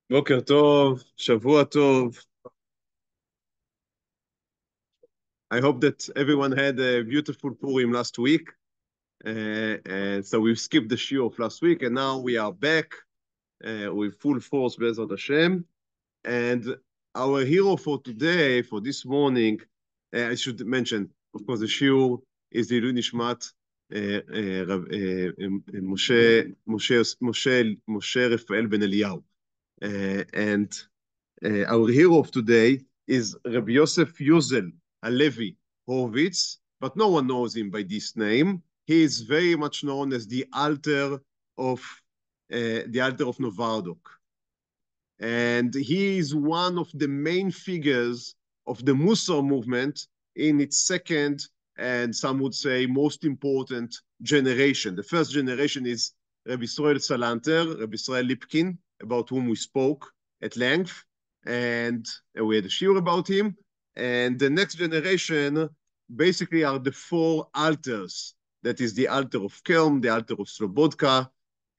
בוקר טוב, שבוע טוב. I hope that everyone had a beautiful Purim last week. So we skipped the shiur of last week, and now we are back with full force, Bezrat Hashem. And our hero for today, for this morning, I should mention, of course, the shiur is the Ilui Nishmat Moshe Rafael Ben Eliyahu. And our hero of today is Rabbi Yosef Yozel Halevi Horwitz, but no one knows him by this name. He is very much known as the alter of Novardok. And he is one of the main figures of the Musar movement in its second, and some would say most important generation. The first generation is Rabbi Israel Salanter, Rabbi Israel Lipkin, about whom we spoke at length, and we had a shiur about him. And the next generation basically are the four altars. That is the altar of Kelm, the altar of Slobodka,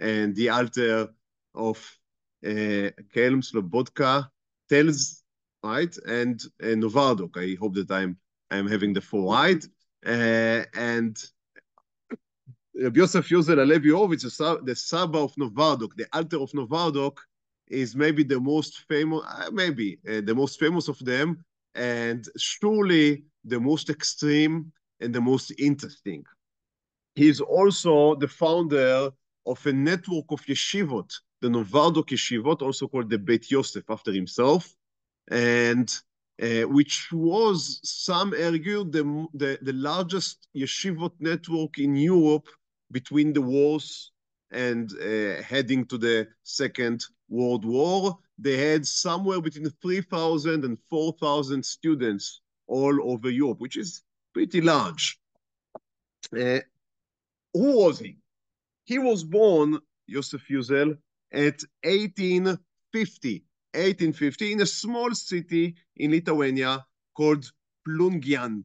and the altar of Kelm, Slobodka, Telz, right? And Novardok. I hope that I'm having the four right. And Rabbi Yosef Yozel Halevi Horwitz, the Saba of Novardok, the altar of Novardok, is maybe the most famous, the most famous of them, and surely the most extreme and the most interesting. He is also the founder of a network of yeshivot, the Novardok yeshivot, also called the Beit Yosef after himself, and which was, some argue, the largest yeshivot network in Europe between the wars and heading to the Second World War. They had somewhere between 3,000 and 4,000 students all over Europe, which is pretty large. Who was he? He was born, Yosef Yozel, at 1850 in a small city in Lithuania called Plungian.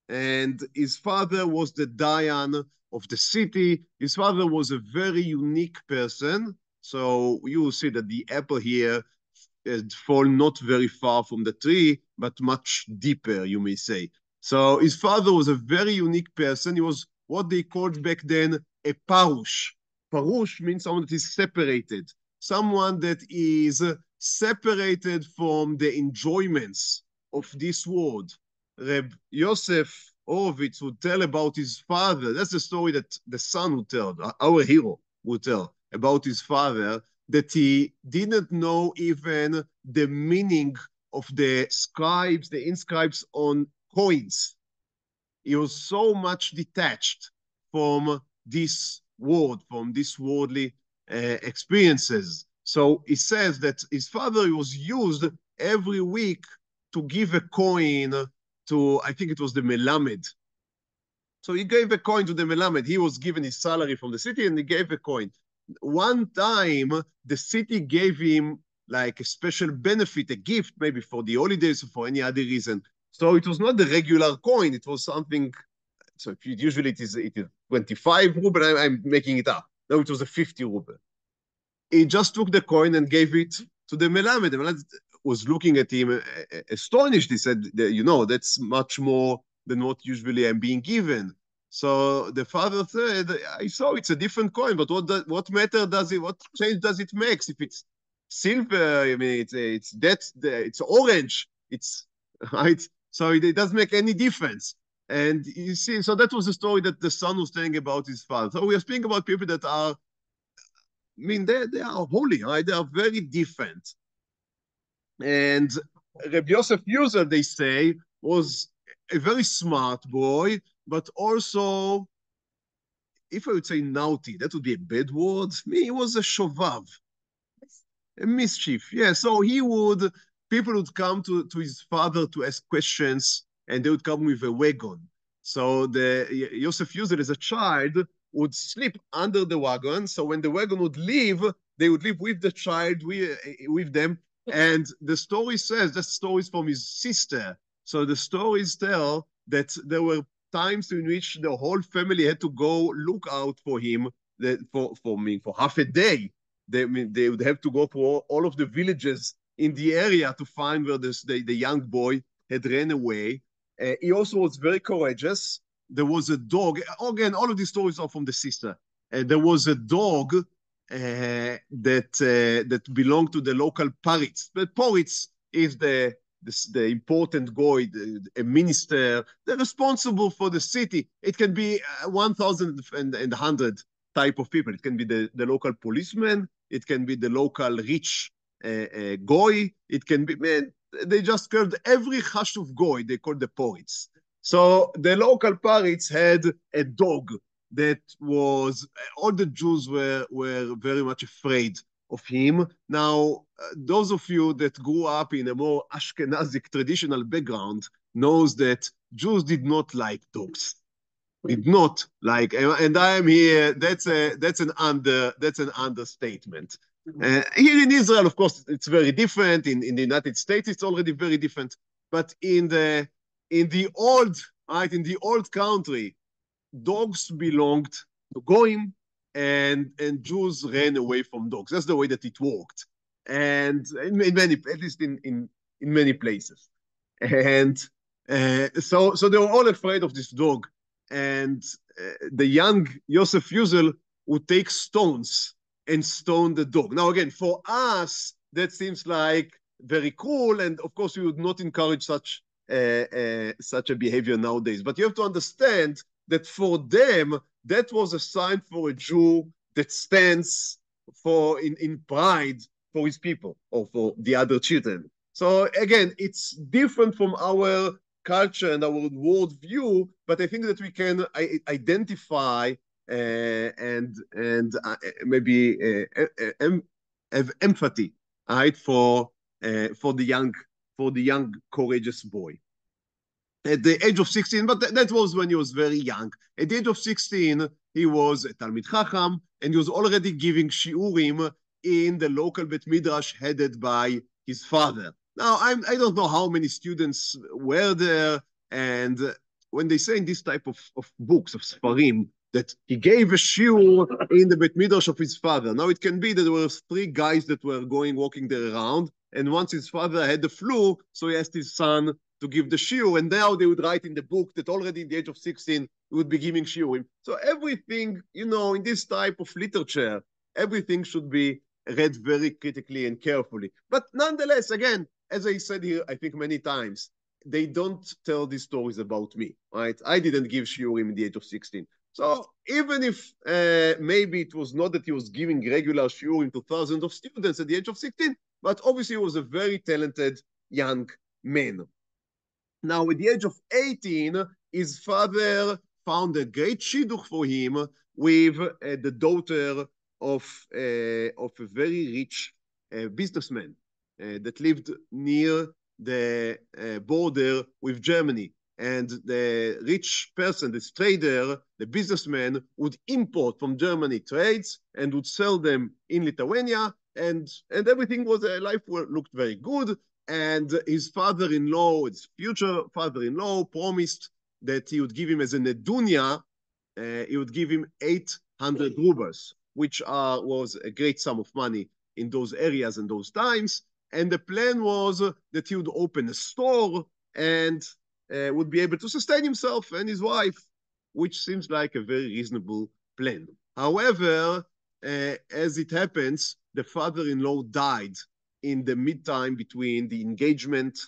And his father was the Dayan of the city. His father was a very unique person. So you will see that the apple here fall not very far from the tree, but much deeper, you may say. So his father was a very unique person. He was what they called back then a parush. Parush means someone that is separated, someone that is separated from the enjoyments of this world. Reb Yosef Horwitz would tell about his father. That's the story that the son would tell, our hero would tell about his father, that he didn't know even the meaning of the scribes, the inscribes on coins. He was so much detached from this world, from these worldly experiences. So he says that his father was used every week to give a coin to, I think it was the Melamed. So he gave a coin to the Melamed. He was given his salary from the city and he gave a coin. One time, the city gave him like a special benefit, a gift, maybe for the holidays or for any other reason. So it was not the regular coin. It was something, so usually it is 25 ruble, I'm making it up. No, it was a 50 ruble. He just took the coin and gave it to the Melamed. The Melamed was looking at him astonished. He said, that's much more than what usually I'm being given. So the father said, I saw it's a different coin, but what matter does it, what change does it make? If it's silver, I mean, it's orange, it's, right? So it doesn't make any difference. And you see, so that was the story that the son was telling about his father. So we are speaking about people that are, I mean, they are holy, right? They are very different. And Rabbi Yosef Yozel, they say, was a very smart boy, but also, if I would say naughty, that would be a bad word. He was a shovav, a mischief. Yeah, so people would come to his father to ask questions, and they would come with a wagon. So the Yosef Yozel, as a child, would sleep under the wagon. So when the wagon would leave, they would live with the child, with them. And the story says, that story is from his sister. So the stories tell that there were times in which the whole family had to go look out for him for half a day. they would have to go through all of the villages in the area to find where the young boy had ran away. He also was very courageous. There was a dog. Again, all of these stories are from the sister. There was a dog that belonged to the local Paritz. But Paritz is the important guy, a minister. They're responsible for the city. It can be 1,100 type of people. It can be the local policeman. It can be the local rich goy. It can be, man, they just called every chashuv goy, they called the Paritz. So the local Paritz had a dog that was, all the Jews were very much afraid of him. Now, those of you that grew up in a more Ashkenazic traditional background knows that Jews did not like dogs. Did not like, and I am here, that's an understatement. Here in Israel, of course, it's very different. In the United States, it's already very different. But in the old country, dogs belonged to Goyim, and Jews ran away from dogs. That's the way that it worked, and in many, at least in many places. And so they were all afraid of this dog. And the young Yosef Yozel would take stones and stone the dog. Now, again, for us, that seems like very cool, and of course, we would not encourage such a behavior nowadays. But you have to understand that for them, that was a sign for a Jew that stands for in pride for his people or for the other children. So again, it's different from our culture and our world view, but I think that we can identify and maybe have empathy, right, for the young courageous boy. At the age of 16, but that was when he was very young. At the age of 16, he was a Talmid Chacham, and he was already giving shiurim in the local Bet Midrash headed by his father. Now, I don't know how many students were there, and when they say in this type of books, of Sfarim, that he gave a shiur in the Bet Midrash of his father. Now, it can be that there were 3 guys that were walking there around, and once his father had the flu, so he asked his son to give the shiur, and now they would write in the book that already in the age of 16, he would be giving shiurim. So everything, in this type of literature, everything should be read very critically and carefully. But nonetheless, again, as I said here, I think many times, they don't tell these stories about me, right? I didn't give shiurim in the age of 16. So even if maybe it was not that he was giving regular shiurim to thousands of students at the age of 16, but obviously he was a very talented young man. Now, at the age of 18, his father found a great shidduch for him with the daughter of a very rich businessman that lived near the border with Germany. And the rich person, this trader, the businessman, would import from Germany trades and would sell them in Lithuania. And everything was, life looked very good. And his father-in-law, his future father-in-law, promised that he would give him as a nedunya, he would give him 800 rubles, which was a great sum of money in those areas and those times. And the plan was that he would open a store and would be able to sustain himself and his wife, which seems like a very reasonable plan. However, as it happens, the father-in-law died in the mid-time between the engagement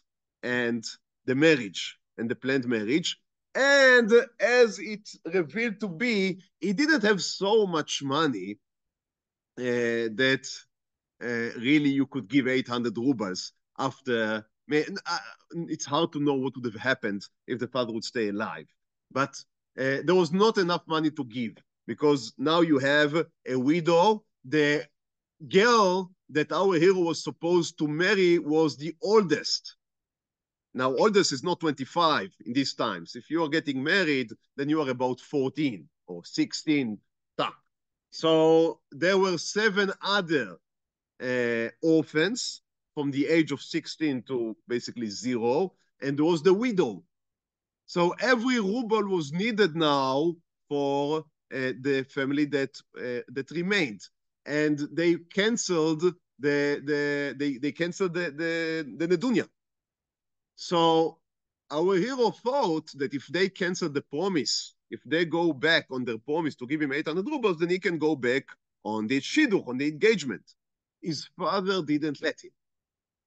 and the marriage and the planned marriage. And as it revealed to be, he didn't have so much money that really you could give 800 rubles after. It's hard to know what would have happened if the father would stay alive. But there was not enough money to give because now you have a widow. The girl that our hero was supposed to marry was the oldest. Now, oldest is not 25 in these times. If you are getting married, then you are about 14 or 16 top. So there were 7 other orphans from the age of 16 to basically 0, and there was the widow. So every ruble was needed now for the family that remained. and they canceled the nedunya. So our hero thought that if they cancel the promise, if they go back on their promise to give him 800 rubles, then he can go back on the shidduch, on the engagement. His father didn't let him.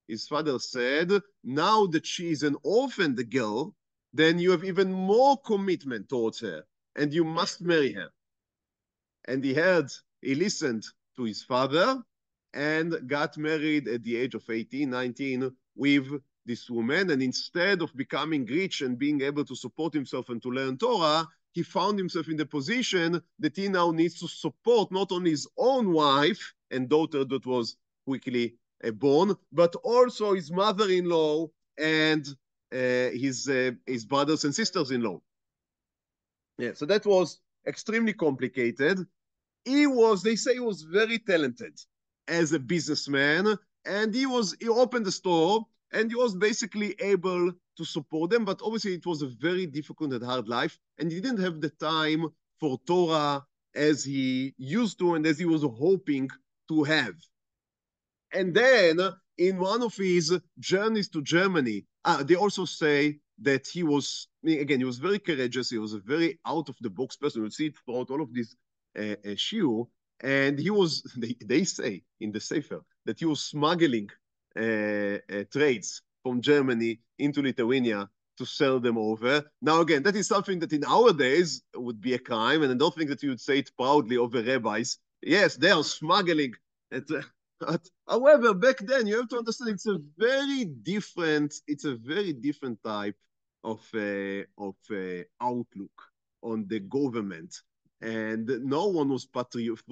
His father said, now that she is an orphan, the girl, then you have even more commitment towards her, and you must marry her. And he listened to his father, and got married at the age of 18, 19 with this woman. And instead of becoming rich and being able to support himself and to learn Torah, he found himself in the position that he now needs to support not only his own wife and daughter that was quickly born, but also his mother-in-law and his brothers and sisters-in-law. Yeah, so that was extremely complicated. They say he was very talented as a businessman, and he opened the store, and he was basically able to support them, but obviously it was a very difficult and hard life, and he didn't have the time for Torah as he used to and as he was hoping to have. And then in one of his journeys to Germany, they also say that he was very courageous. He was a very out-of-the-box person. You'll see it throughout all of these shiur. And they say in the Sefer that he was smuggling trades from Germany into Lithuania to sell them over. Now, again, that is something that in our days would be a crime, and I don't think that you would say it proudly over rabbis. Yes, they are smuggling. However, back then, you have to understand it's a very different type of outlook on the government. And no one was patriotic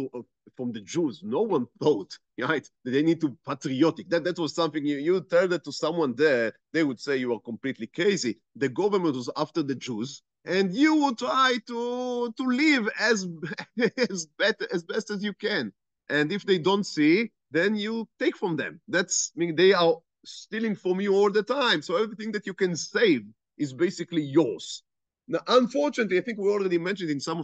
from the Jews. No one thought, right, that they need to be patriotic. That was something you tell that to someone there, they would say you are completely crazy. The government was after the Jews, and you would try to live as best as you can. And if they don't see, then you take from them. They are stealing from you all the time. So everything that you can save is basically yours. Now, unfortunately, I think we already mentioned in some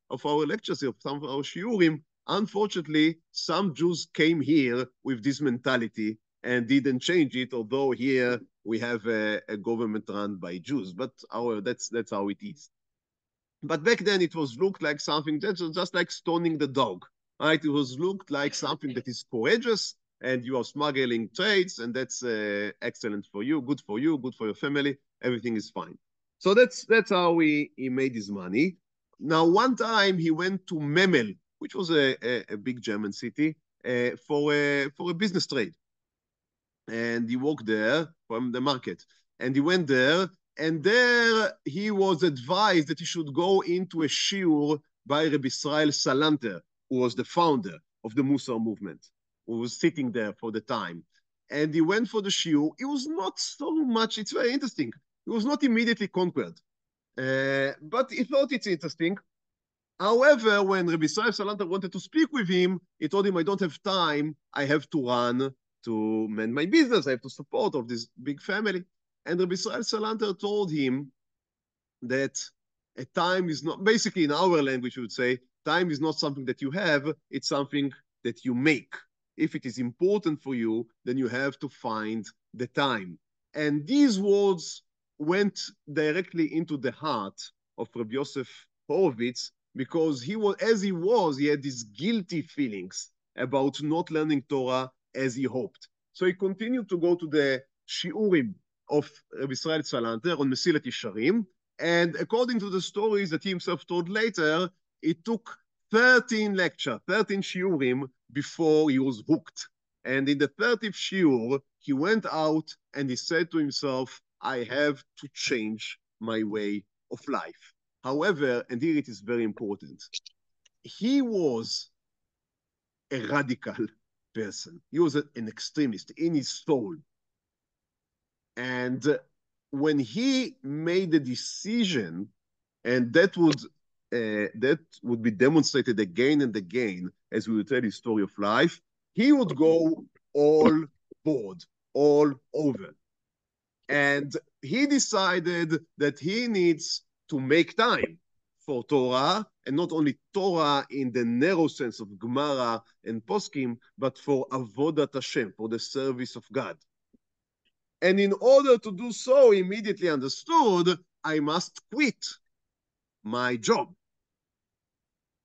of our lectures, of some of our shiurim, unfortunately, some Jews came here with this mentality and didn't change it, although here we have a government run by Jews. But that's how it is. But back then, it was looked like something that's just like stoning the dog, right? It was looked like something that is courageous, and you are smuggling trades, and that's excellent for you, good for your family. Everything is fine. So that's how he made his money. Now, one time he went to Memel, which was a big German city, for a business trade. And he walked there from the market. And he went there, and there he was advised that he should go into a shiur by Rabbi Israel Salanter, who was the founder of the Musar movement, who was sitting there for the time. And he went for the shiur. It was not so much, it's very interesting. He was not immediately conquered. But he thought it's interesting. However, when Rabbi Israel Salanter wanted to speak with him, he told him, I don't have time. I have to run to mend my business. I have to support of this big family. And Rabbi Israel Salanter told him that a time is not, basically in our language, we would say, time is not something that you have, it's something that you make. If it is important for you, then you have to find the time. And these words went directly into the heart of Rabbi Yosef Horwitz, because he had these guilty feelings about not learning Torah as he hoped. So he continued to go to the shiurim of Rabbi Israel Salanter on Mesilat Yesharim, and according to the stories that he himself told later, it took 13 shiurim before he was hooked. And in the 30th shiur, he went out and he said to himself, I have to change my way of life. However, and here it is very important, he was a radical person. He was an extremist in his soul. And when he made a decision, and that would be demonstrated again and again as we would tell his story of life, he would go all board, all over. And he decided that he needs to make time for Torah, and not only Torah in the narrow sense of Gemara and Poskim, but for Avodat Hashem, for the service of God. And in order to do so, he immediately understood, I must quit my job.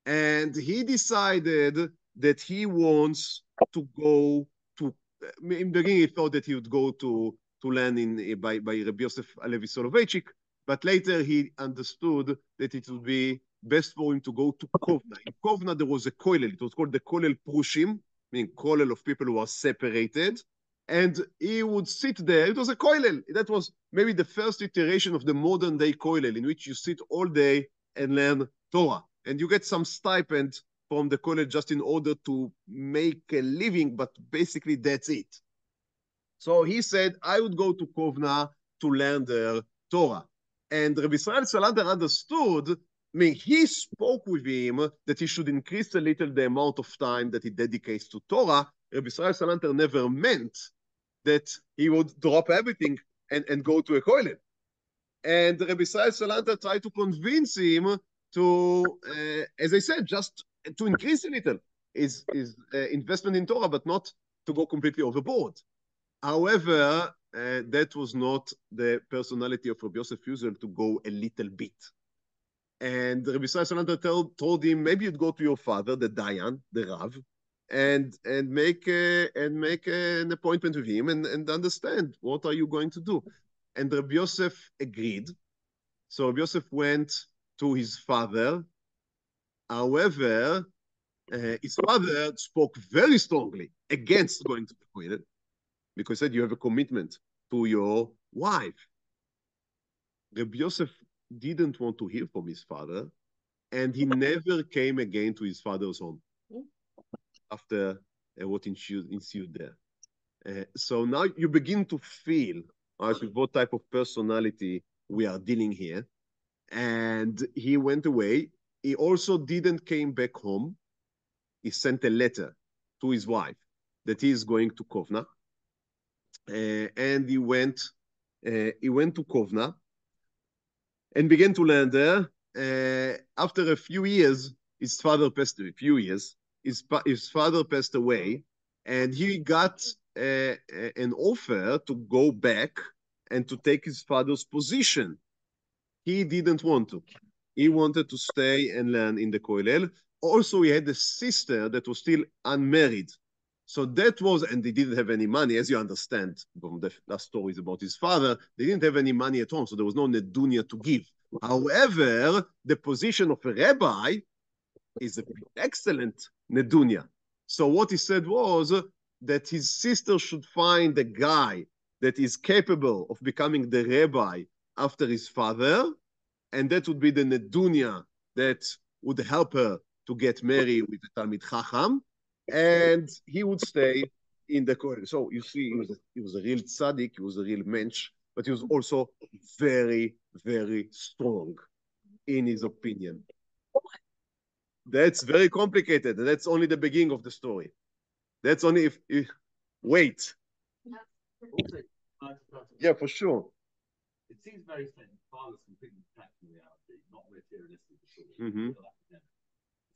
And he decided that he wants to go to, in the beginning he thought that he would go to learn by Rabbi Yosef Alevi Soloveitchik, but later he understood that it would be best for him to go to Kovna. In Kovna there was a kollel, it was called the kollel Prushim, meaning kollel of people who are separated, and he would sit there. It was a kollel. That was maybe the first iteration of the modern day kollel, in which you sit all day and learn Torah. And you get some stipend from the kollel just in order to make a living, but basically that's it. So he said, I would go to Kovna to learn their Torah. And Rabbi Israel Salander understood, I mean, he spoke with him that he should increase a little the amount of time that he dedicates to Torah. Rabbi Israel Salander never meant that he would drop everything and go to a kollel. And Rabbi Israel Salander tried to convince him to, as I said, just to increase a little his investment in Torah, but not to go completely overboard. However, that was not the personality of Rabbi Yosef Yozel, to go a little bit. And Rabbi Israel Salander told him, maybe you'd go to your father, the Dayan, the Rav, and make an appointment with him and understand what are you going to do. And Rabbi Yosef agreed. So Rabbi Yosef went to his father. However, his father spoke very strongly against going to the kollel, because he said you have a commitment to your wife. Rabbi Yosef didn't want to hear from his father, and he never came again to his father's home after what ensued there. So now you begin to feel with what type of personality we are dealing here. And he went away. He also didn't came back home. He sent a letter to his wife that he is going to Kovna. And he went to Kovna and began to learn there. After a few years, his father passed away. His father passed away, and he got an offer to go back and to take his father's position. He didn't want to. He wanted to stay and learn in the kollel. Also, he had a sister that was still unmarried. So that was, and they didn't have any money, as you understand from the last stories about his father, they didn't have any money at home, so there was no nedunya to give. However, the position of a rabbi is an excellent nedunya. So what he said was that his sister should find a guy that is capable of becoming the rabbi after his father, and that would be the nedunya that would help her to get married with the Talmid Chacham, and he would stay in the kollel. So you see, he was a real tzaddik, he was a real mensch, but he was also very, very strong in his opinion. That's very complicated, and that's only the beginning of the story. That's only if wait. Yeah, for sure. It seems very thin. Father's completely detached from reality, not materialistic at all. Mm-hmm. The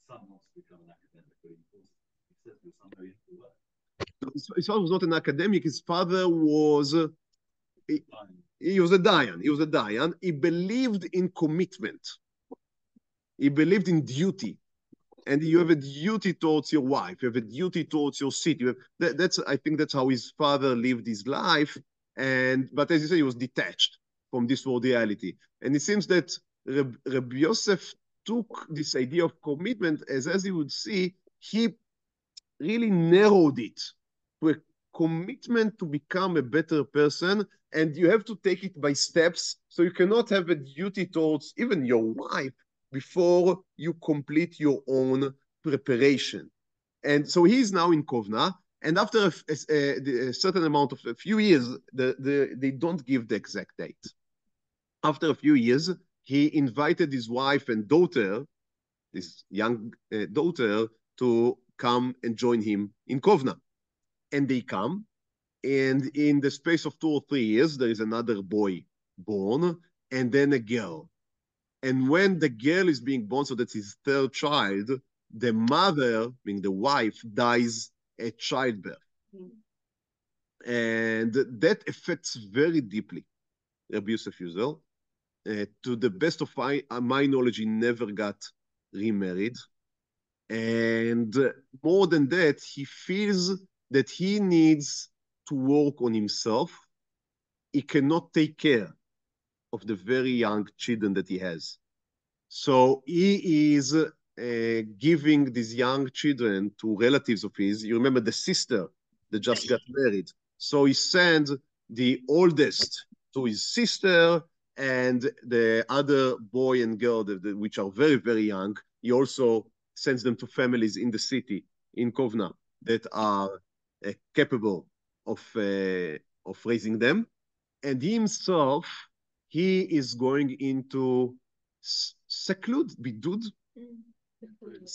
son wants to become an academic, but he says to his son, no, you have to work. His father was not an academic. His father was he was a Dayan. He was a Dayan. He believed in commitment. He believed in duty. And you have a duty towards your wife. You have a duty towards your city. I think that's how his father lived his life. But as you say, he was detached from this world reality. And it seems that Rabbi Yosef took this idea of commitment as you would see, he really narrowed it to a commitment to become a better person. And you have to take it by steps. So you cannot have a duty towards even your wife before you complete your own preparation. And so he's now in Kovna, and after a certain amount of a few years, they don't give the exact date. After a few years, he invited his wife and daughter, this young daughter, to come and join him in Kovna. And they come, and in the space of 2 or 3 years, there is another boy born, and then a girl. And when the girl is being born, so that's his third child, the mother, meaning the wife, dies at childbirth. And that affects very deeply Rabbi Yosef Yozel. To the best of my knowledge, he never got remarried. And more than that, he feels that he needs to work on himself. He cannot take care of the very young children that he has. So he is giving these young children to relatives of his. You remember the sister that just got married. So he sends the oldest to his sister, and the other boy and girl, which are very, very young, he also sends them to families in the city, in Kovna, that are capable of raising them. And himself, he is going into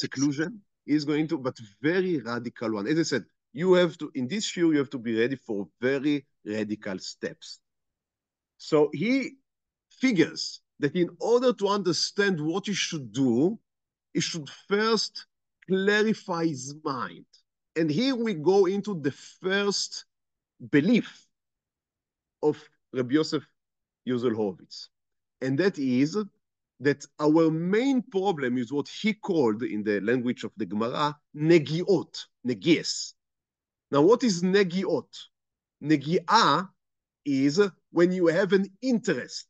seclusion. He's going to, but very radical one. As I said, you have to, in this show, you have to be ready for very radical steps. So he figures that in order to understand what he should do, he should first clarify his mind. And here we go into the first belief of Rabbi Yosef Yozel Horwitz. And that is that our main problem is what he called in the language of the Gemara, negiot, negies. Now, what is negiot? Negia is when you have an interest.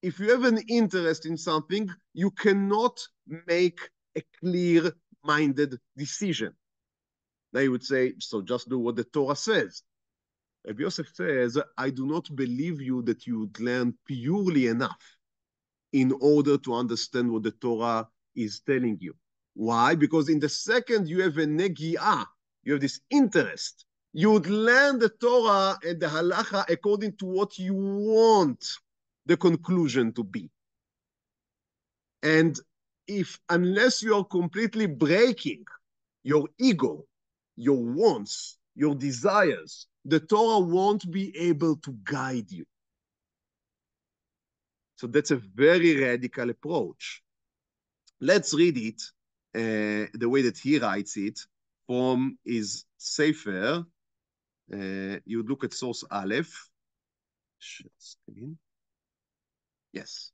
If you have an interest in something, you cannot make a clear-minded decision. Now you would say, so just do what the Torah says. Rabbi Yosef says, I do not believe you that you would learn purely enough in order to understand what the Torah is telling you. Why? Because in the second you have a negia, you have this interest, you would learn the Torah and the halacha according to what you want the conclusion to be. And unless you are completely breaking your ego, your wants, your desires, the Torah won't be able to guide you. So that's a very radical approach. Let's read it the way that he writes it from his Sefer. You look at source Aleph. Yes.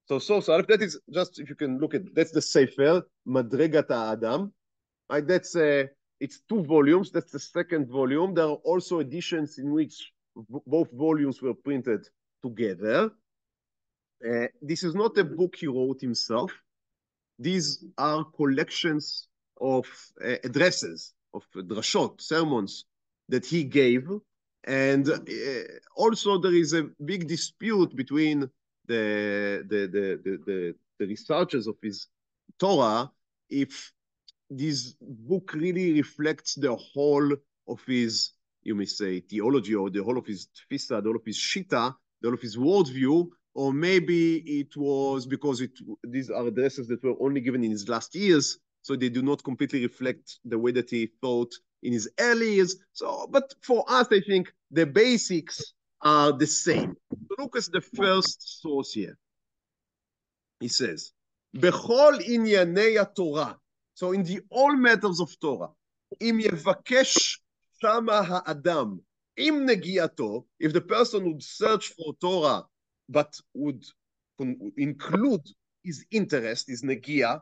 So source Aleph, that is just, if you can look at, that's the Sefer, Madregat HaAdam. Right, that's it's 2 volumes. That's the second volume. There are also editions in which both volumes were printed together. This is not a book he wrote himself. These are collections of addresses, of drashot, sermons that he gave. And also there is a big dispute between the researchers of his Torah if this book really reflects the whole of his, you may say, theology, or the whole of his tfisa, the whole of his shita, the whole of his worldview, or maybe it was because these are addresses that were only given in his last years, so they do not completely reflect the way that he thought in his early years. So, but for us, I think the basics are the same. So look at the first source here. He says, Bechol inyanei Torah. So in the all matters of Torah, im yevaksh shama haadam im negi'ato, if the person would search for Torah but would include his interest, his negia,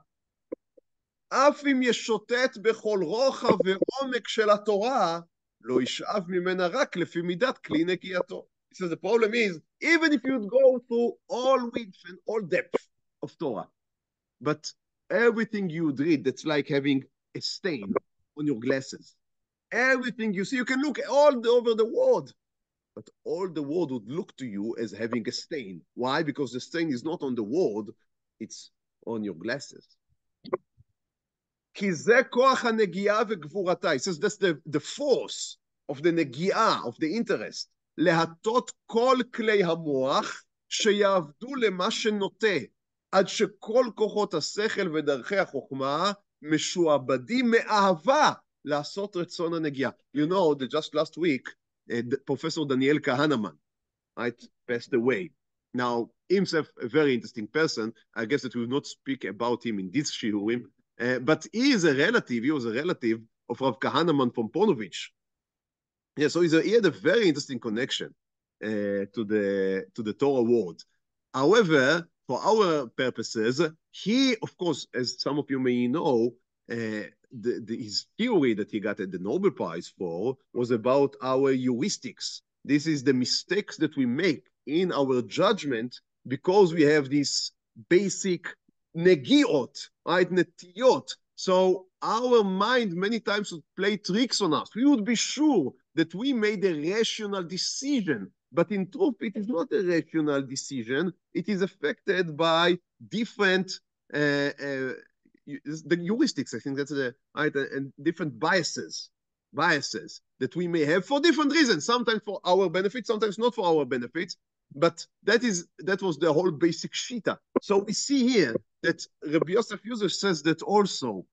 אף אם ישוטט בכל רוחב ועומק של התורה, לא ישאב ממנה רק לפי מידת כלי נגיעתו. So the problem is, even if you'd go through all width and all depth of Torah, but everything you would read, that's like having a stain on your glasses. Everything you see, you can look all over the world, but all the world would look to you as having a stain. Why? Because the stain is not on the world, it's on your glasses. כי זה כוח הנגיעה וגבורתה. He says that's the force of the נגיעה, of the interest. להטות כל כלי המוח שיעבדו למה שנוטה, עד שכל כוחות השכל ודרכי החכמה משועבדים מאהבה לעשות רצון הנגיעה. You know that just last week, Professor Daniel Kahneman, right, passed away. Now, himself, a very interesting person. I guess that we will not speak about him in this shiurim, but he was a relative of Rav Kahanaman from Ponovich. Yeah, so he had a very interesting connection to the Torah world. However, for our purposes, he, of course, as some of you may know, his theory that he got the Nobel Prize for was about our heuristics. This is the mistakes that we make in our judgment because we have this basic negiot, right? Netiyot. So our mind many times would play tricks on us. We would be sure that we made a rational decision, but in truth, it is not a rational decision. It is affected by different the heuristics. I think that's right, and different biases that we may have for different reasons. Sometimes for our benefit, sometimes not for our benefits. But that was the whole basic shita. So we see here that Rabbi Yosef says that also.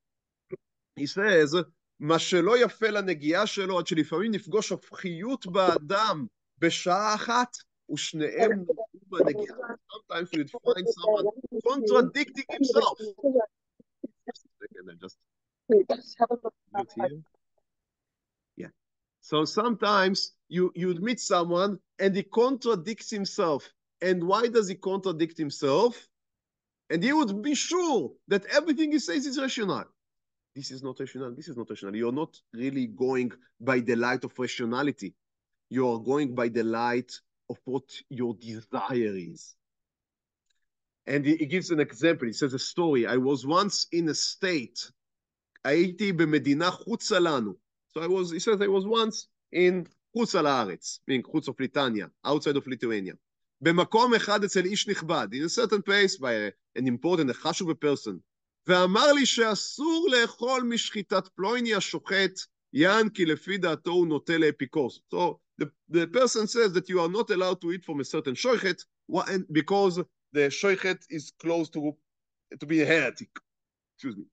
He says, מה שלא יפה לנגיעה שלו, עד שלפעמים נפגוש הפכיות באדם בשעה אחת, ושניהם נוגעו בנגיעה. Sometimes you'd find someone contradicting himself. Yeah. So sometimes you'd meet someone and he contradicts himself. And why does he contradict himself? And he would be sure that everything he says is rational. This is not rational. This is not rational. You're not really going by the light of rationality. You are going by the light of what your desire is. And he gives an example. He says a story. I was once in a state. הייתי במדינה חוצה לנו. So he says I was once in חוץ על הארץ, meaning חוץ of Lithuania, outside of Lithuania. במקום אחד אצל איש נכבד, in a certain place by an important, a חשוב person. ואמר לי שאסור לאכול משחיטת פלויני השוחט, יען כי לפי דעתו הוא נוטה לאפיקורס. So the person says that you are not allowed to eat from a certain shochet because the shochet is close to be a heretic. Excuse me.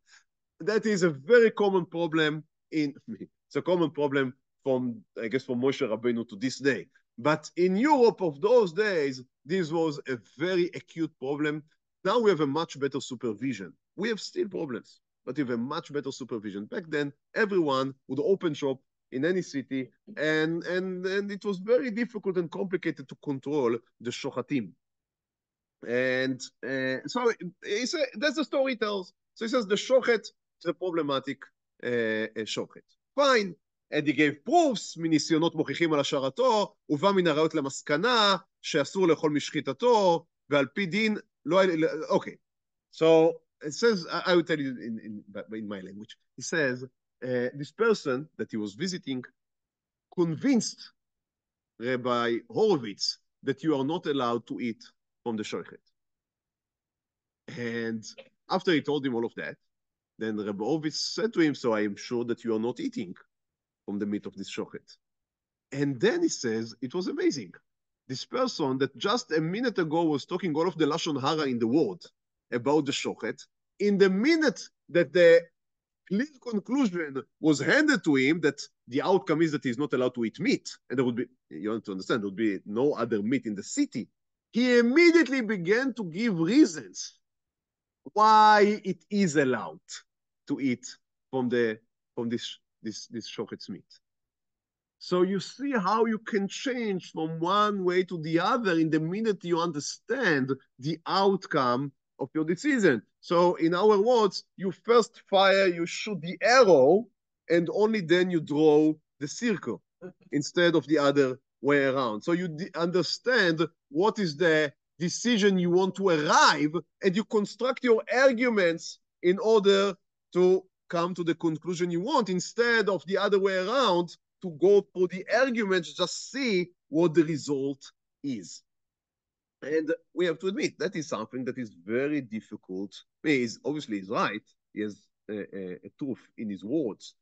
That is a very common problem it's a common problem from, I guess, from Moshe Rabbeinu to this day. But in Europe of those days, this was a very acute problem. Now we have a much better supervision. We have still problems, but we have a much better supervision. Back then, everyone would open shop in any city, and it was very difficult and complicated to control the shochatim. And so he said, that's the story he tells. So he says the shochet is a problematic shochet. Fine. And he gave proofs מניסיונות מוכיחים על השערתו, ובא מן הראיות למסקנה שאסור לאכול משחיטתו, ועל פי דין לא... Okay. So it says, I will tell you in my language. He says, this person that he was visiting convinced Rabbi Horwitz that you are not allowed to eat from the shochet. And after he told him all of that, then Rabbi Horwitz said to him, so I am sure that you are not eating from the meat of this shochet. And then he says, it was amazing. This person that just a minute ago was talking all of the Lashon Hara in the world about the shochet, in the minute that the clear conclusion was handed to him that the outcome is that he's not allowed to eat meat, and there would be, you have to understand, there would be no other meat in the city, he immediately began to give reasons why it is allowed to eat from this shochet's meat. So you see how you can change from one way to the other in the minute you understand the outcome of your decision. So in our words, you first fire, you shoot the arrow, and only then you draw the circle instead of the other way around. So you understand what is the decision you want to arrive, and you construct your arguments in order to come to the conclusion you want, instead of the other way around, to go through the arguments, just see what the result is. And we have to admit, that is something that is very difficult. Obviously, he's right. He has a truth in his words.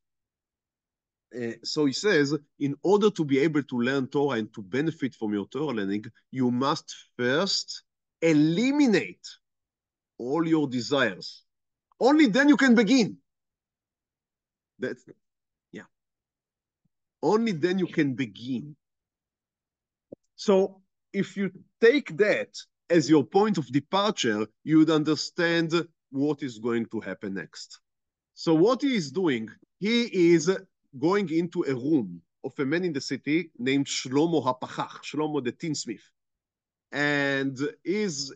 So he says, in order to be able to learn Torah and to benefit from your Torah learning, you must first eliminate all your desires. Only then you can begin. Only then you can begin. So if you take that as your point of departure, you would understand what is going to happen next. So what he is doing, he is going into a room of a man in the city named Shlomo HaPachach, Shlomo the tinsmith. And is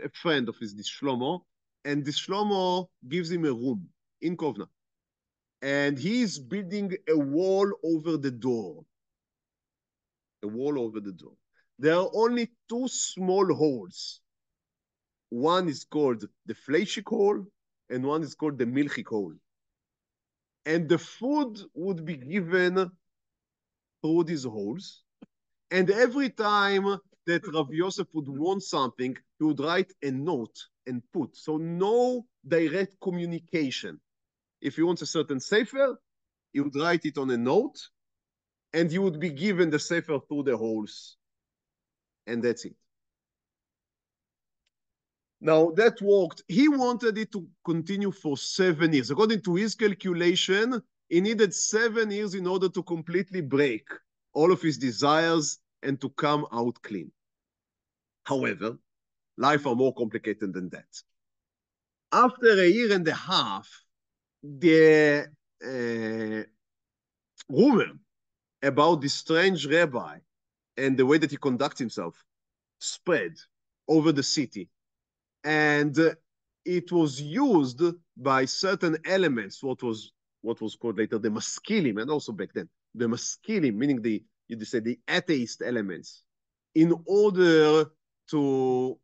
a friend of this Shlomo, and this Shlomo gives him a room in Kovna. And he is building a wall over the door. A wall over the door. There are only two small holes. One is called the fleishik hole, and one is called the milchik hole. And the food would be given through these holes. And every time that Rav Yosef would want something, he would write a note and put. So no direct communication. If he wants a certain sefer, he would write it on a note, and he would be given the sefer through the holes. And that's it. Now, that worked. He wanted it to continue for 7 years. According to his calculation, he needed 7 years in order to completely break all of his desires and to come out clean. However, life are more complicated than that. After a year and a half, the rumor about this strange rabbi and the way that he conducts himself spread over the city. And it was used by certain elements, what was called later the maskilim, and also back then, the maskilim, meaning the atheist elements, in order to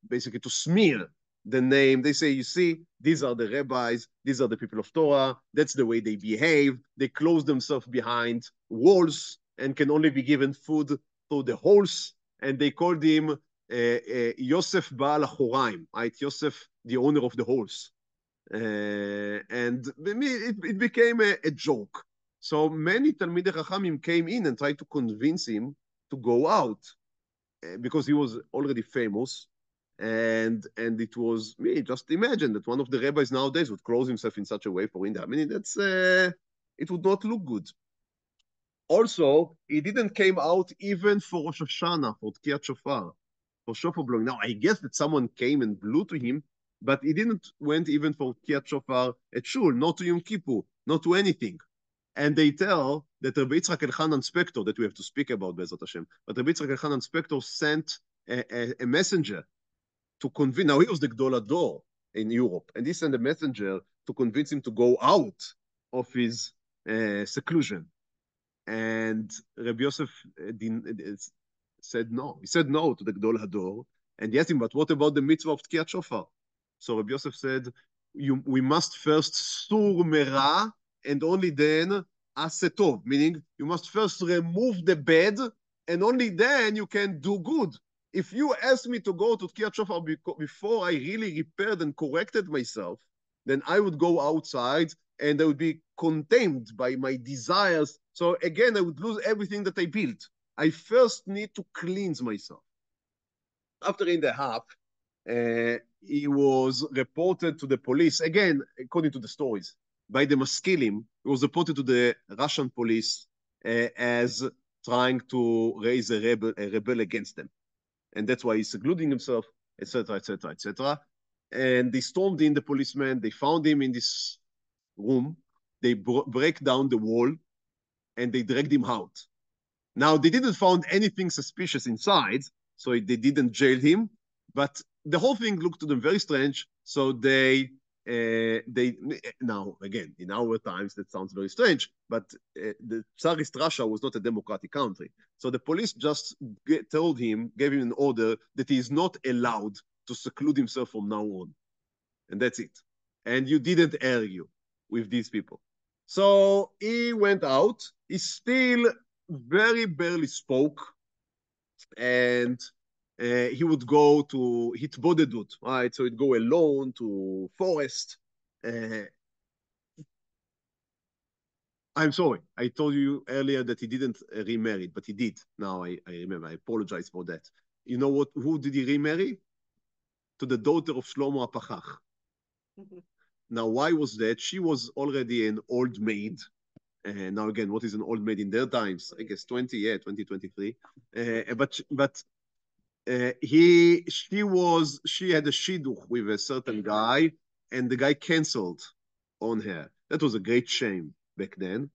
basically to smear the name. They say, you see, these are the rabbis, these are the people of Torah, that's the way they behave. They close themselves behind walls and can only be given food through the holes. And they called him Yosef Baal HaChoraim, right? Yosef, the owner of the holes. And it became a joke. So many Talmidei Chachamim came in and tried to convince him to go out because he was already famous. And it was me. Just imagine that one of the rabbis nowadays would close himself in such a way for India. I mean, that's it would not look good. Also, he didn't came out even for Rosh Hashanah, for Tkiyat Shofar, for shofar blowing. Now, I guess that someone came and blew to him, but he didn't went even for Tkiyat Shofar at Shul, not to Yom Kippur, not to anything. And they tell that Rabbi Yitzchak Elchanan Spector, that we have to speak about Be'ezrat Hashem, but Rabbi Yitzchak Elchanan Spector sent a messenger to convince. Now, he was the Gdol Ador in Europe, and he sent a messenger to convince him to go out of his seclusion. And Rabbi Yosef said no. He said no to the Gdol Hador, and he asked him, but what about the mitzvah of Tkiyat Shofar? So Rabbi Yosef said, we must first sur mera, and only then asetov, meaning you must first remove the bad, and only then you can do good. If you ask me to go to Tkiyat Shofar before I really repaired and corrected myself, then I would go outside and I would be contained by my desires. So again, I would lose everything that I built. I first need to cleanse myself. After a year and a half, he was reported to the police, again, according to the stories, by the maskilim. He was reported to the Russian police as trying to raise a rebel against them. And that's why he's secluding himself, etc., etc., etc. And they stormed in the policeman. They found him in this room. They break down the wall, and they dragged him out. Now, they didn't find anything suspicious inside, so they didn't jail him. But the whole thing looked to them very strange. So they now, again, in our times, that sounds very strange, but the Tsarist Russia was not a democratic country. So the police just gave him an order that he is not allowed to seclude himself from now on. And that's it. And you didn't argue with these people. So he went out. He still very barely spoke. And he would go to Hitbodedut, right? So he'd go alone to forest. I'm sorry. I told you earlier that he didn't remarry, but he did. Now I remember. I apologize for that. You know what? Who did he remarry? To the daughter of Shlomo HaPachach. Now, why was that? She was already an old maid. Now, again, what is an old maid in their times? I guess 20, yeah, 2023. But She had a shidduch with a certain guy, and the guy canceled on her. That was a great shame back then.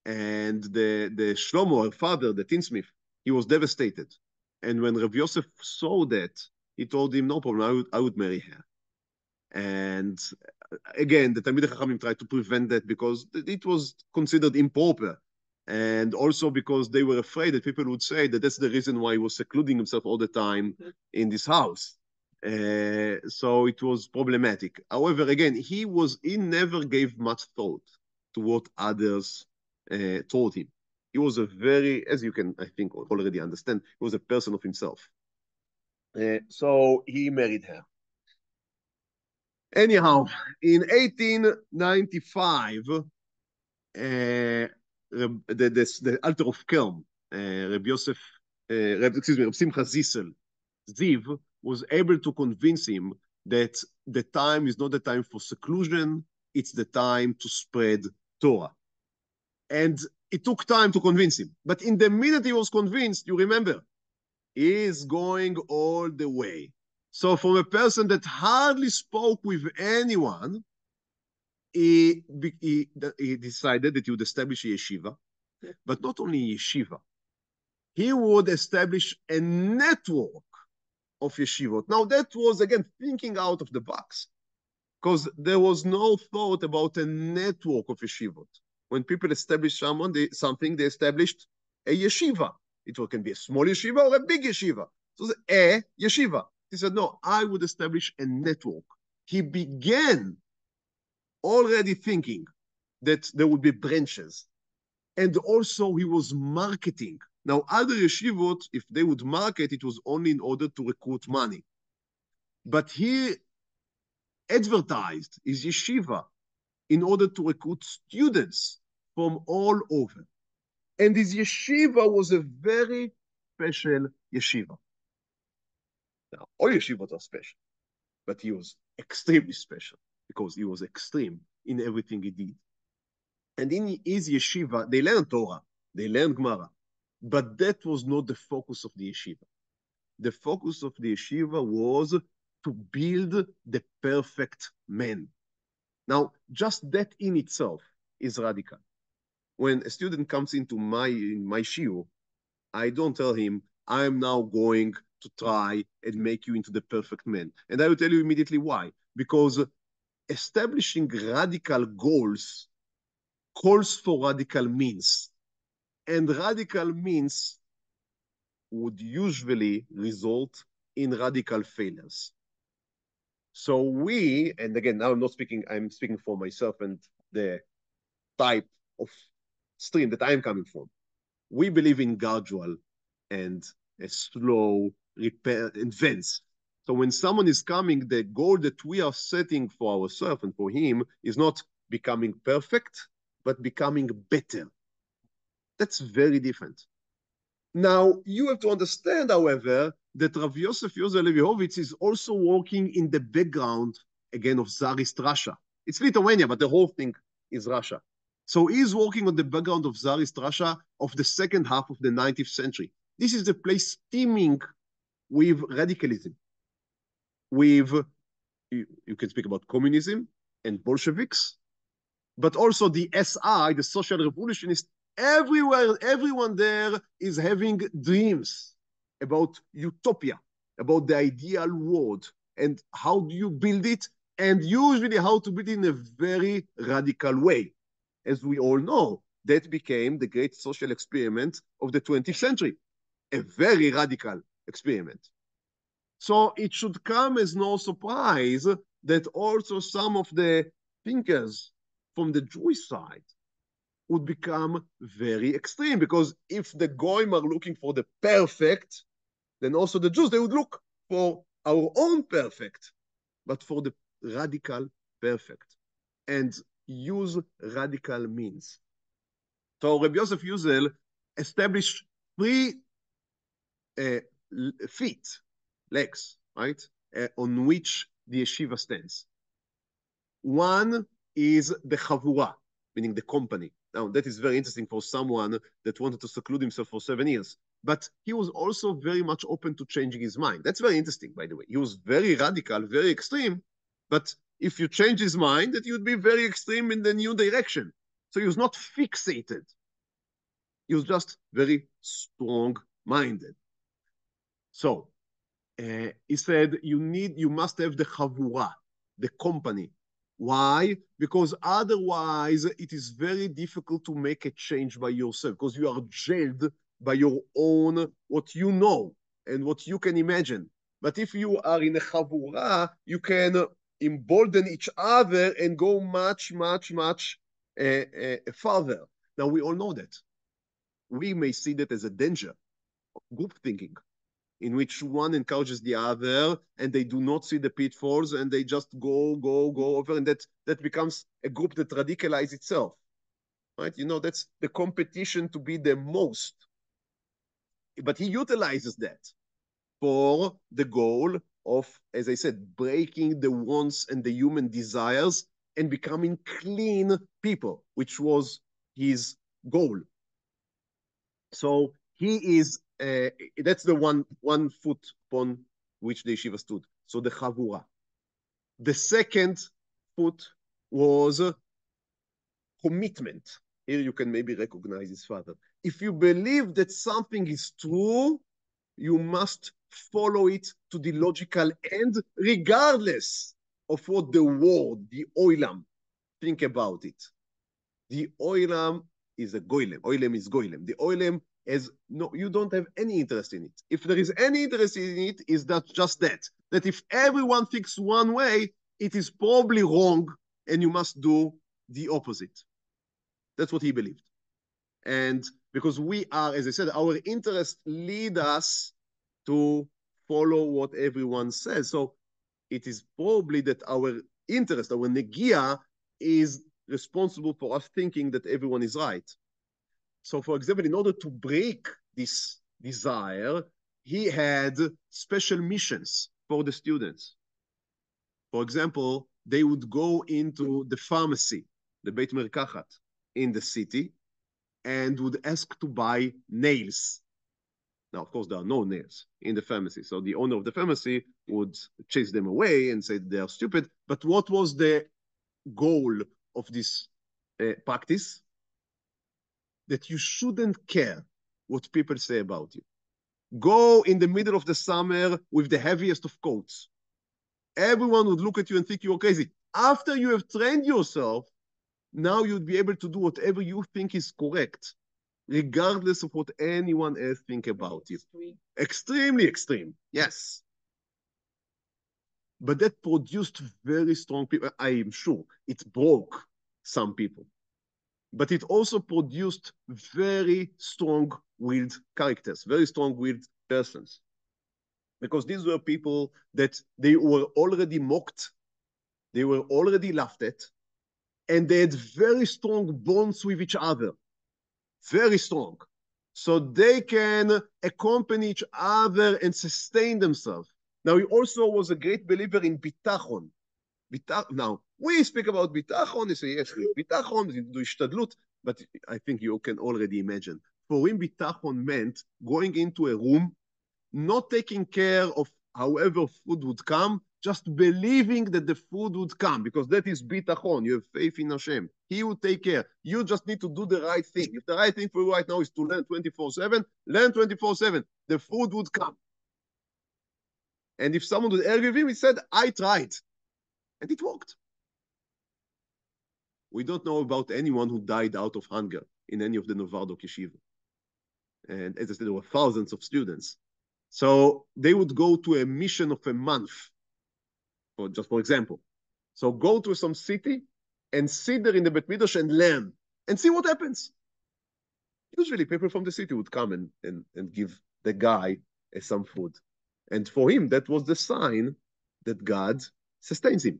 And the Shlomo, her father, the tinsmith, he was devastated. And when Rabbi Yosef saw that, he told him, no problem, I would marry her. And again, the Talmidei Chachamim tried to prevent that because it was considered improper. And also because they were afraid that people would say that that's the reason why he was secluding himself all the time in this house. So it was problematic. However, again, he never gave much thought to what others told him. He was a very, as you can, I think, already understand, he was a person of himself. So he married her. Anyhow, in 1895, the Alter of Kelm, Reb Simcha Zissel, Ziv, was able to convince him that the time is not the time for seclusion, it's the time to spread Torah. And it took time to convince him. But in the minute he was convinced, you remember, he is going all the way. So from a person that hardly spoke with anyone, he decided that he would establish a yeshiva, but not only a yeshiva, he would establish a network of yeshivot. Now that was, again, thinking out of the box, because there was no thought about a network of yeshivot. When people establish something, they established a yeshiva. It can be a small yeshiva or a big yeshiva. So a yeshiva. He said, no, I would establish a network. He began already thinking that there would be branches. And also he was marketing. Now, other yeshivot, if they would market, it was only in order to recruit money. But he advertised his yeshiva in order to recruit students from all over. And his yeshiva was a very special yeshiva. Now, all yeshivot are special, but he was extremely special because he was extreme in everything he did. And in his yeshiva, they learned Torah, they learned Gemara, but that was not the focus of the yeshiva. The focus of the yeshiva was to build the perfect man. Now, just that in itself is radical. When a student comes into my shiur, I don't tell him, I am now going to try and make you into the perfect man. And I will tell you immediately why. Because establishing radical goals calls for radical means. And radical means would usually result in radical failures. So we, and again, now I'm speaking for myself and the type of stream that I'm coming from. We believe in gradual and a slow repair advance. So when someone is coming, the goal that we are setting for ourselves and for him is not becoming perfect, but becoming better. That's very different. Now, you have to understand, however, that Rav Yosef Yozel Horwitz is also working in the background, again, of Tsarist Russia. It's Lithuania, but the whole thing is Russia. So he's working on the background of Tsarist Russia of the second half of the 19th century. This is a place teeming with radicalism, with, you can speak about communism and Bolsheviks, but also the SI, the social revolutionists, everywhere, everyone there is having dreams about utopia, about the ideal world, and how do you build it, and usually how to build it in a very radical way. As we all know, that became the great social experiment of the 20th century, a very radical experiment. So it should come as no surprise that also some of the thinkers from the Jewish side would become very extreme, because if the Goyim are looking for the perfect, then also the Jews, they would look for our own perfect, but for the radical perfect, and use radical means. So Rabbi Yosef Yozel established 3 feet, legs, right, on which the yeshiva stands. One is the chavura, meaning the company. Now, that is very interesting for someone that wanted to seclude himself for 7 years. but he was also very much open to changing his mind. That's very interesting, by the way. He was very radical, very extreme, but if you change his mind, that you'd be very extreme in the new direction. So he was not fixated. He was just very strong-minded. So he said, you must have the chavura, the company. Why? Because otherwise it is very difficult to make a change by yourself, because you are jailed by your own, what you know and what you can imagine. But if you are in a chavura, you can embolden each other and go much, much, much further. Now, we all know that. We may see that as a danger of group thinking, in which one encourages the other and they do not see the pitfalls and they just go over, and that becomes a group that radicalizes itself, right? You know, that's the competition to be the most. But he utilizes that for the goal of, as I said, breaking the wants and the human desires and becoming clean people, which was his goal. So he is, that's the one foot upon which the yeshiva stood. So the chavura. The second foot was commitment. Here you can maybe recognize his father. If you believe that something is true, you must follow it to the logical end, regardless of what the world, the oilam, think about it. The oilam is a goylem. Oilem is goylem. The oilem is, no, you don't have any interest in it. If there is any interest in it, is that just that if everyone thinks one way, it is probably wrong, and you must do the opposite. That's what he believed. And because we are, as I said, our interests lead us to follow what everyone says. So it is probably that our interest, our negiah, is responsible for us thinking that everyone is right. So, for example, in order to break this desire, he had special missions for the students. For example, they would go into the pharmacy, the Beit Merkachat, in the city, and would ask to buy nails. Now, of course, there are no nails in the pharmacy. So the owner of the pharmacy would chase them away and say they are stupid. But what was the goal of this practice? That you shouldn't care what people say about you. Go in the middle of the summer with the heaviest of coats. Everyone would look at you and think you're crazy. After you have trained yourself, now you'd be able to do whatever you think is correct, regardless of what anyone else think about you. Extremely extreme, yes. But that produced very strong people. I am sure it broke some people. But it also produced very strong-willed characters, very strong-willed persons. Because these were people that they were already mocked, they were already laughed at, and they had very strong bonds with each other. Very strong. So they can accompany each other and sustain themselves. Now, he also was a great believer in bitachon. Now, we speak about bitachon, you say, yes, bitachon, you do ishtadlut, but I think you can already imagine. For him, bitachon meant going into a room, not taking care of however food would come, just believing that the food would come, because that is bitachon. You have faith in Hashem. He will take care. You just need to do the right thing. If the right thing for you right now is to learn 24/7, learn 24/7. The food would come. And if someone would argue with him, he said, I tried. And it worked. We don't know about anyone who died out of hunger in any of the Novardok yeshiva. And as I said, there were thousands of students. So they would go to a mission of a month, just for example. So go to some city and sit there in the Bet Midrash and learn and see what happens. Usually people from the city would come and give the guy some food. And for him, that was the sign that God sustains him.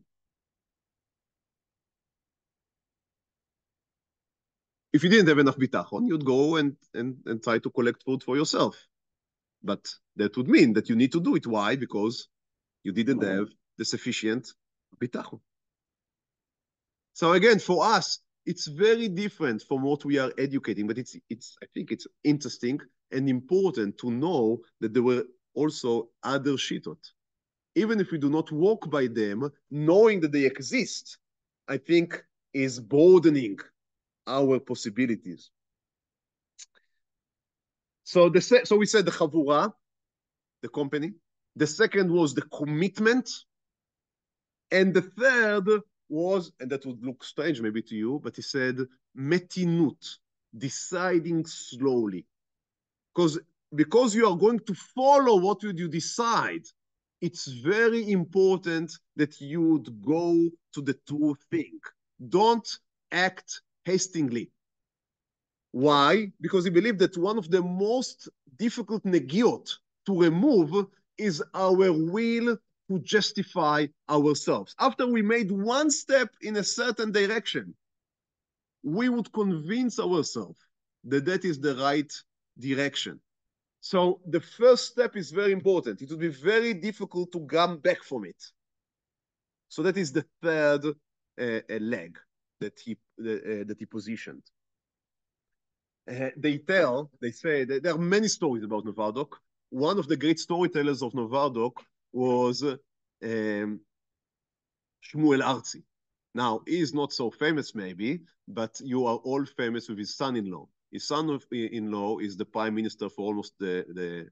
If you didn't have enough bitachon, you'd go and try to collect food for yourself. But that would mean that you need to do it. Why? Because you didn't have the sufficient bitachon. So again, for us, It's very different from what we are educating, but I think it's interesting and important to know that there were also other shitot. Even if we do not walk by them, knowing that they exist, I think is broadening our possibilities. So we said the chavura, the company. The second was the commitment. And the third was, and that would look strange maybe to you, but he said metinut, deciding slowly. Because you are going to follow what you decide, it's very important that you would go to the true thing. Don't act hastily. Why? Because he believed that one of the most difficult negiot to remove is our will to justify ourselves. After we made one step in a certain direction, we would convince ourselves that that is the right direction. So the first step is very important. It would be very difficult to come back from it. So that is the third leg that he positioned. They say that there are many stories about Novardok. One of the great storytellers of Novardok was Shmuel Arzi. Now, he is not so famous maybe, but you are all famous with his son-in-law. His son-in-law is the prime minister for almost the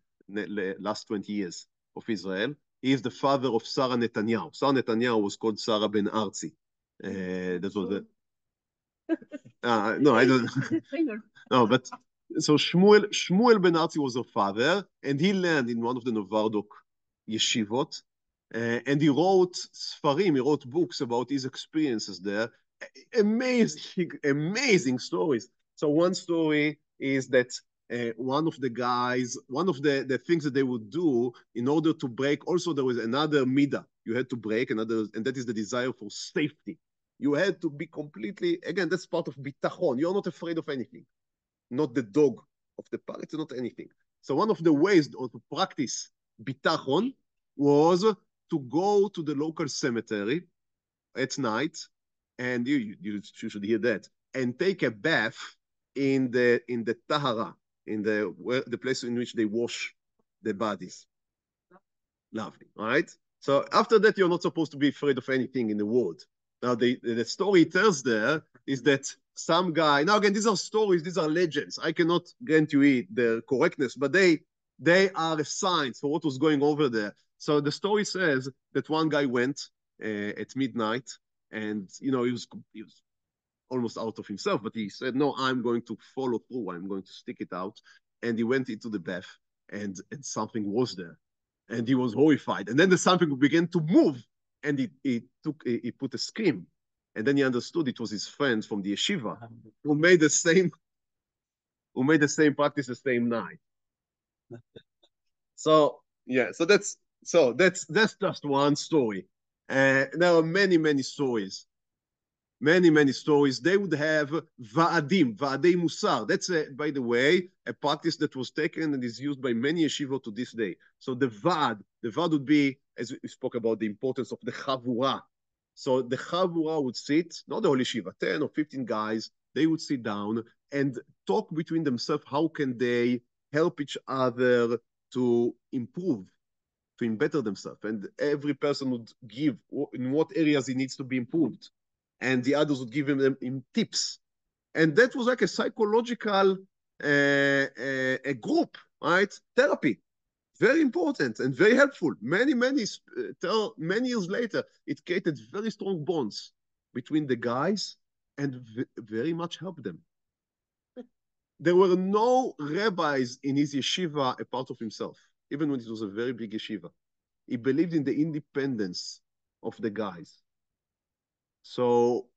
last 20 years of Israel. He is the father of Sarah Netanyahu. Sarah Netanyahu was called Sarah ben Arzi. That was the... no, I don't... no, but... So Shmuel ben Arzi was her father, and he learned in one of the Novardok yeshivot, and he wrote sfarim, he wrote books about his experiences there. Amazing stories. So one story is that one of the things that they would do in order to break, also there was another midah you had to break, and that is the desire for safety. You had to be completely, again, that's part of bitachon. You're not afraid of anything. Not the dog of the parrot, not anything. So one of the ways to practice bitachon was to go to the local cemetery at night, and you should hear that, and take a bath in the tahara, in the place in which they wash the bodies. Lovely, all right? So after that, you're not supposed to be afraid of anything in the world. Now, the story it tells there is that some guy, now again, these are stories, these are legends. I cannot grant you the correctness, but they are a sign for what was going over there. So the story says that one guy went at midnight, and he was almost out of himself, but he said, no, I'm going to follow through. I'm going to stick it out. And he went into the bath, and something was there. And he was horrified. And then the something began to move, and he put a scream. And then he understood it was his friend from the yeshiva who made the same practice the same night. So yeah, so that's just one story. There are many stories. Many stories. They would have va'adei musar. That's, by the way, a practice that was taken and is used by many yeshivot to this day. So the va'ad would be, as we spoke about, the importance of the chavura. So the chavura would sit, not the whole yeshiva, 10 or 15 guys, they would sit down and talk between themselves, how can they help each other to improve, to better themselves. And every person would give in what areas he needs to be improved. And the others would give him tips. And that was like a psychological a group, right? Therapy. Very important and very helpful. Many years later, it created very strong bonds between the guys and very much helped them. There were no rabbis in his yeshiva apart of himself, even when it was a very big yeshiva. He believed in the independence of the guys. So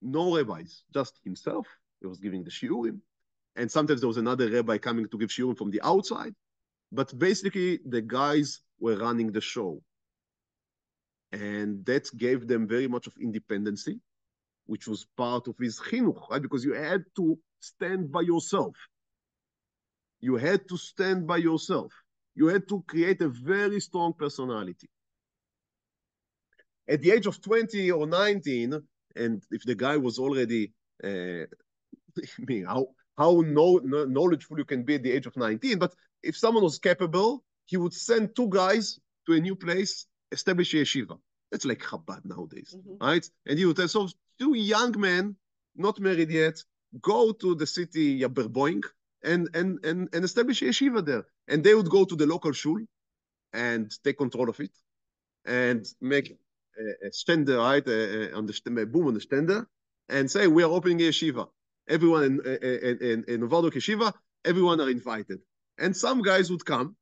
no rabbis, just himself. He was giving the shiurim. And sometimes there was another rabbi coming to give shiurim from the outside. But basically, the guys were running the show. And that gave them very much of independency, which was part of his chinuch, right? Because you had to stand by yourself. You had to stand by yourself. You had to create a very strong personality. At the age of 20 or 19, and if the guy was already how knowledgeable you can be at the age of 19, but if someone was capable, he would send 2 guys to a new place, establish a yeshiva. That's like Chabad nowadays, right? And he would tell, so 2 young men, not married yet, go to the city Yaberboing and establish a yeshiva there. And they would go to the local shul and take control of it and make a stender, right, on the boom on the stender, and say, we are opening a yeshiva. Everyone in Novardok yeshiva, everyone are invited. And some guys would come,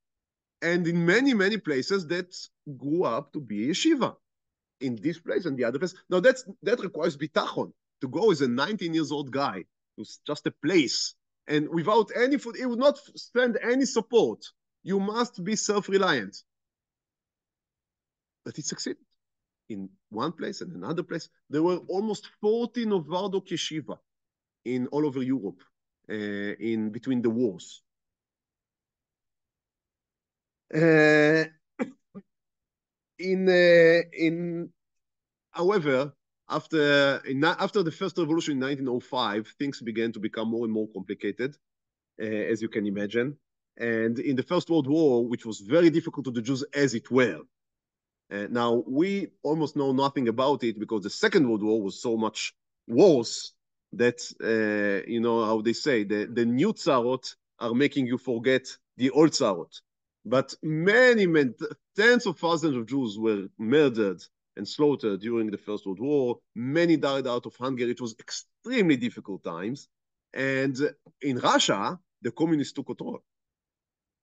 and in many, many places, that grew up to be a yeshiva. In this place and the other place. Now, that requires bitachon. To go as a 19-year-old guy to just a place, and without any food, it would not send any support. You must be self-reliant. But it succeeded. In one place and another place, there were almost 40 Novardok yeshiva in all over Europe, in between the wars. However, after the first revolution in 1905, things began to become more and more complicated, as you can imagine. And in the First World War, which was very difficult to the Jews as it were. Now, we almost know nothing about it because the Second World War was so much worse that, you know how they say, the new tzarot are making you forget the old tzarot. But many, tens of thousands of Jews were murdered and slaughtered during the First World War. Many died out of hunger. It was extremely difficult times. And in Russia, the communists took control,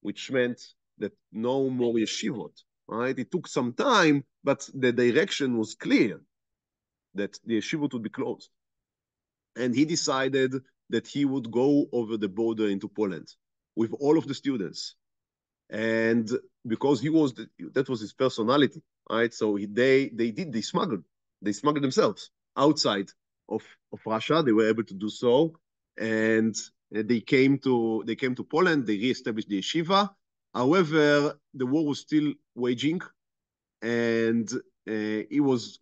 which meant that no more yeshivot, right? It took some time, but the direction was clear that the yeshivot would be closed. And he decided that he would go over the border into Poland with all of the students. And because that was his personality, right? So they smuggled themselves outside of Russia. They were able to do so, and they came to Poland. They reestablished the yeshiva. However, the war was still waging, and he was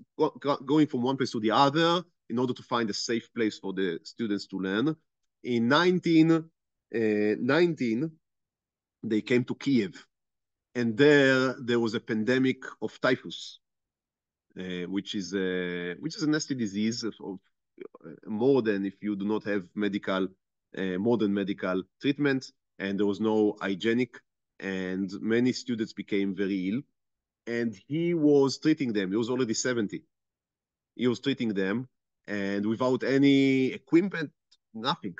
going from one place to the other in order to find a safe place for the students to learn. In 1919, they came to Kiev, and there was a pandemic of typhus, which is a nasty disease of more than if you do not have modern medical treatment, and there was no hygienic, and many students became very ill, and he was treating them. He was already 70. He was treating them, and without any equipment, nothing.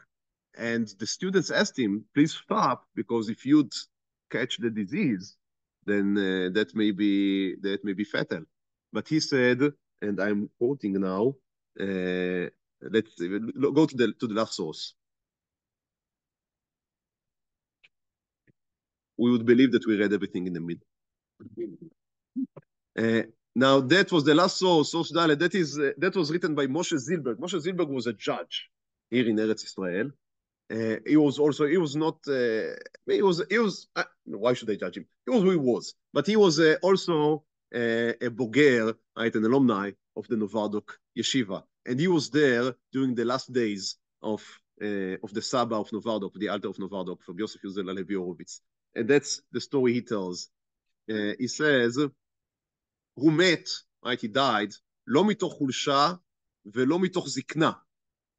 And the students asked him, please stop, because if you'd catch the disease, then that may be fatal. But he said, and I'm quoting now, let's go to the last source. We would believe that we read everything in the middle. Now, that was the last source Dalet. That was written by Moshe Zilberg. Moshe Zilberg was a judge here in Eretz Israel. He was not, why should I judge him? He was who he was. But he was also a boger, right, an alumni of the Novardok yeshiva. And he was there during the last days of the Saba of Novardok, the altar of Novardok, from Yosef, Yozel, Levi, Horwitz. And that's the story he tells. He says, הוא מת, right, he died, לא מתוך חולשה ולא מתוך זקנה.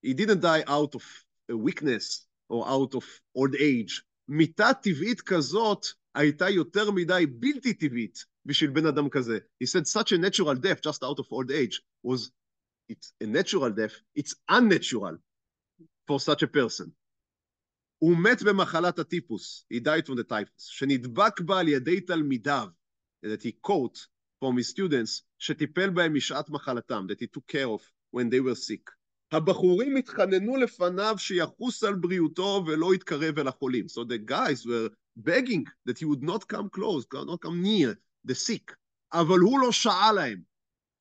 He didn't die out of a weakness or out of old age. מיתה טבעית כזאת הייתה יותר מדי בלתי טבעית בשביל בן אדם כזה. He said such a natural death just out of old age it's a natural death, it's unnatural for such a person. הוא מת במחלת הטיפוס, he died from the typhus, שנדבק בה על ידי תלמידיו, that he quote from his students, שטיפל בהם משעת מחלתם, that he took care of when they were sick. הבחורים התחננו לפניו שיחוס על בריאותו ולא יתקרב אל החולים. So the guys were begging that he would not come close, not come near the sick. אבל הוא לא שעה להם.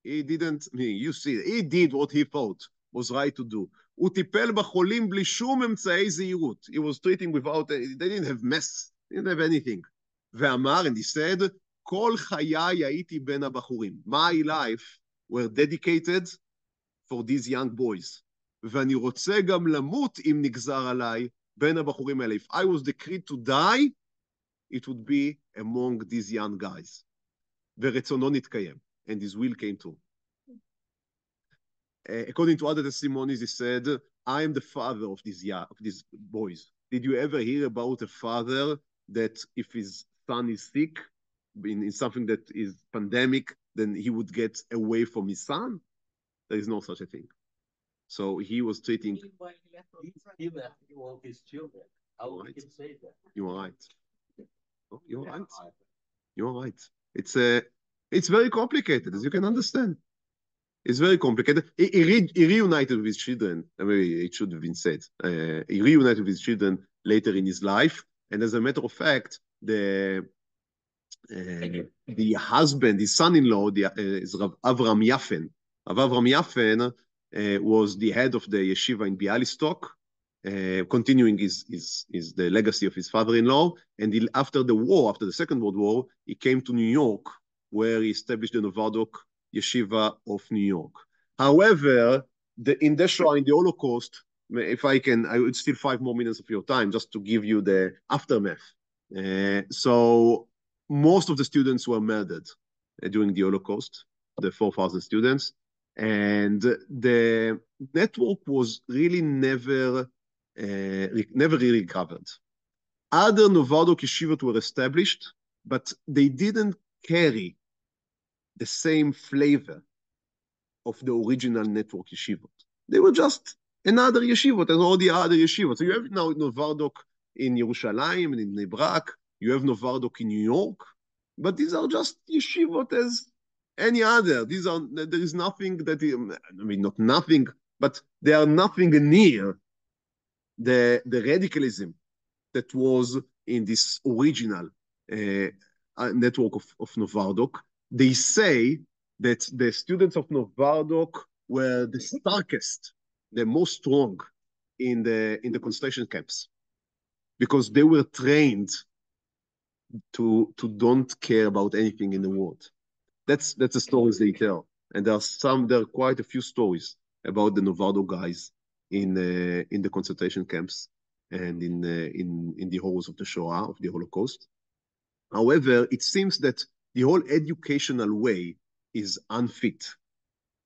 He did what he thought was right to do. הוא טיפל בחולים בלי שום אמצעי זהירות. He was treating without, they didn't have mess, they didn't have anything. ואמר, and he said, כל חיי הייתי בין הבחורים. My life were dedicated for these young boys. ואני רוצה גם למות אם נגזר עליי בין הבחורים האלה. If I was decreed to die, it would be among these young guys. ורצונו נתקיים, and his will came true. According to other testimonies, he said, I am the father of these boys. Did you ever hear about a father that if his son is sick, in something that is pandemic, then he would get away from his son? There is no such a thing. So he was treating... He left all his children. How would he say that? You are right. Oh, you are right. You are right. It's very complicated, as you can understand. It's very complicated. He reunited with his children. Maybe it should have been said. He reunited with his children later in his life. And as a matter of fact, the husband, his son-in-law, is Rav Avram Yafen. Rav Avram Yafen was the head of the yeshiva in Bialystok, continuing the legacy of his father-in-law. And after the Second World War, he came to New York, where he established the Novardok Yeshiva of New York. However, in the Holocaust, if I would steal 5 more minutes of your time just to give you the aftermath. So most of the students were murdered during the Holocaust, the 4,000 students, and the network was really never really recovered. Other Novardok yeshivot were established, but they didn't carry the same flavor of the original network yeshivot. They were just another yeshivot and all the other yeshivot. So you have now Novardok in Yerushalayim and in Nebrak, you have Novardok in New York, but these are just yeshivot as any other. There is nothing that, I mean, not nothing, but they are nothing near the radicalism that was in this original network of Novardok. They say that the students of Novardok were the starkest, the most strong in the concentration camps, because they were trained to don't care about anything in the world. That's the stories they tell, and there are quite a few stories about the Novardok guys in the concentration camps and in the horrors of the Shoah, of the Holocaust. However, it seems that the whole educational way is unfit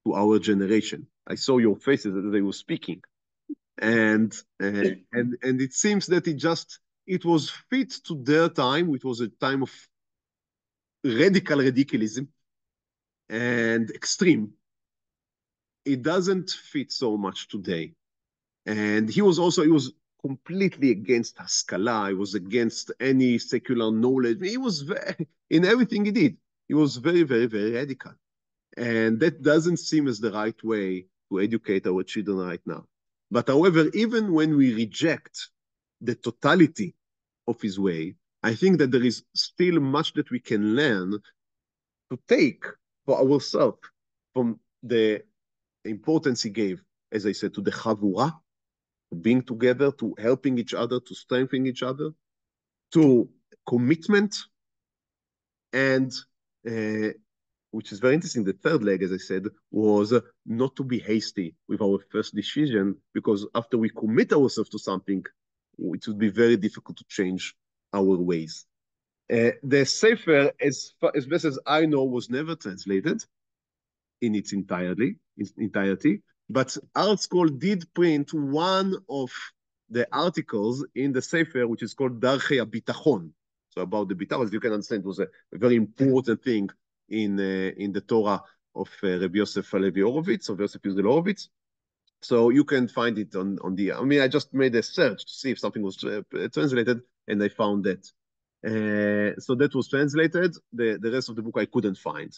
to our generation. I saw your faces as they were speaking, and it seems that it was fit to their time, which was a time of radical radicalism and extreme. It doesn't fit so much today. And he was completely against Haskalah. He was against any secular knowledge. He was in everything he did. He was very, very, very radical. And that doesn't seem as the right way to educate our children right now. But however, even when we reject the totality of his way, I think that there is still much that we can learn to take for ourselves from the importance he gave, as I said, to the chavura, to being together, to helping each other, to strengthening each other, to commitment, and which is very interesting, the third leg, as I said, was not to be hasty with our first decision, because after we commit ourselves to something, it would be very difficult to change our ways. The Sefer, as best as I know, was never translated in its entirety, but ArtScroll did print one of the articles in the Sefer, which is called Dרכי הביטחון. So about the bitachon, as you can understand, it was a very important thing in the Torah of Rabbi Yosef Halevi Horwitz, of Yosef Yuzel Horwitz. So you can find it on the, I just made a search to see if something was translated, and I found that. So that was translated. The rest of the book I couldn't find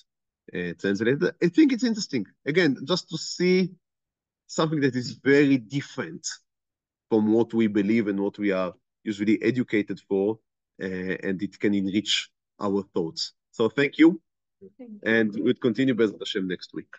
translated. I think it's interesting, again, just to see something that is very different from what we believe and what we are usually educated for, and it can enrich our thoughts. So thank you, and we'll continue Bezrat Hashem next week.